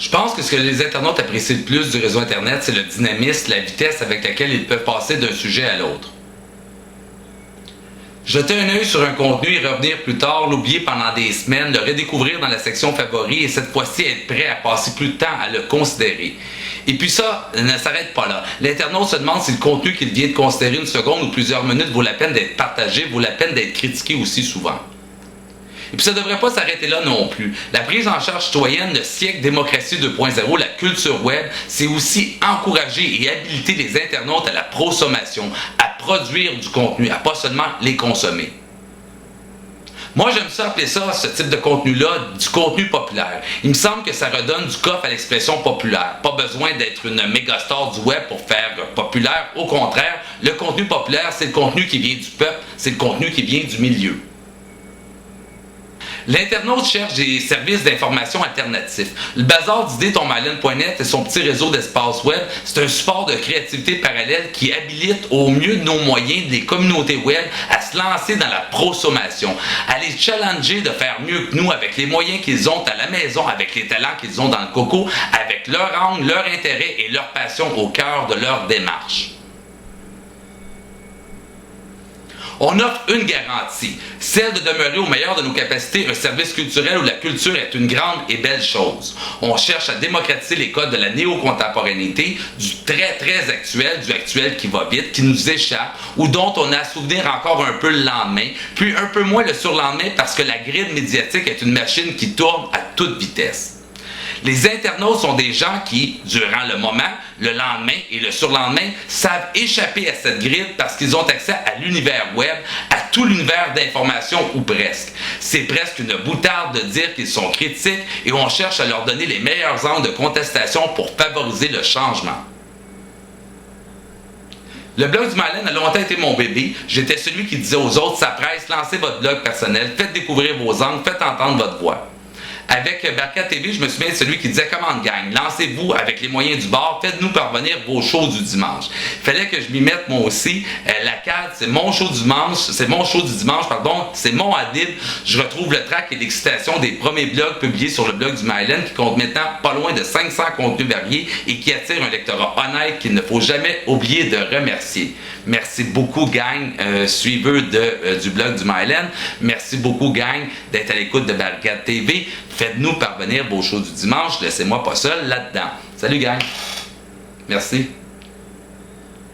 Je pense que ce que les internautes apprécient le plus du réseau Internet, c'est le dynamisme, la vitesse avec laquelle ils peuvent passer d'un sujet à l'autre. Jeter un œil sur un contenu et revenir plus tard, l'oublier pendant des semaines, le redécouvrir dans la section favoris et cette fois-ci être prêt à passer plus de temps à le considérer. Et puis ça ne s'arrête pas là. L'internaute se demande si le contenu qu'il vient de considérer une seconde ou plusieurs minutes vaut la peine d'être partagé, vaut la peine d'être critiqué aussi souvent. Et puis ça ne devrait pas s'arrêter là non plus. La prise en charge citoyenne, le siècle démocratie 2.0, la culture web, c'est aussi encourager et habiliter les internautes à la prosommation, à produire du contenu, à pas seulement les consommer. Moi, j'aime ça appeler ça, ce type de contenu-là, du contenu populaire. Il me semble que ça redonne du coffre à l'expression populaire. Pas besoin d'être une méga star du web pour faire populaire. Au contraire, le contenu populaire, c'est le contenu qui vient du peuple, c'est le contenu qui vient du milieu. L'internaute cherche des services d'information alternatifs. Le bazar d'idées tombmalin.net et son petit réseau d'espace web, c'est un support de créativité parallèle qui habilite au mieux de nos moyens des communautés web à se lancer dans la prosommation, à les challenger de faire mieux que nous avec les moyens qu'ils ont à la maison, avec les talents qu'ils ont dans le coco, avec leur angle, leur intérêt et leur passion au cœur de leur démarche. On offre une garantie, celle de demeurer au meilleur de nos capacités un service culturel où la culture est une grande et belle chose. On cherche à démocratiser les codes de la néo-contemporanéité, du très actuel, du actuel qui va vite, qui nous échappe, ou dont on a à souvenir encore un peu le lendemain, puis un peu moins le surlendemain parce que la grille médiatique est une machine qui tourne à toute vitesse. Les internautes sont des gens qui, durant le moment, le lendemain et le surlendemain, savent échapper à cette grille parce qu'ils ont accès à l'univers web, à tout l'univers d'information ou presque. C'est presque une boutade de dire qu'ils sont critiques et on cherche à leur donner les meilleurs angles de contestation pour favoriser le changement. Le blog du Mylen a longtemps été mon bébé. J'étais celui qui disait aux autres, ça presse, lancez votre blog personnel, faites découvrir vos angles, faites entendre votre voix. Avec Barca TV, je me souviens de celui qui disait « Commande gang, lancez-vous avec les moyens du bord, faites-nous parvenir vos shows du dimanche. » Il fallait que je m'y mette moi aussi. La CAD, c'est mon show du dimanche, c'est mon adib. Je retrouve le track et l'excitation des premiers blogs publiés sur le blog du Mylen qui compte maintenant pas loin de 500 contenus variés et qui attire un lectorat honnête qu'il ne faut jamais oublier de remercier. Merci beaucoup gang, suiveux du blog du Mylen. Merci beaucoup gang d'être à l'écoute de Barricade TV. Faites-nous parvenir vos shows du dimanche. Laissez-moi pas seul là-dedans. Salut gang. Merci.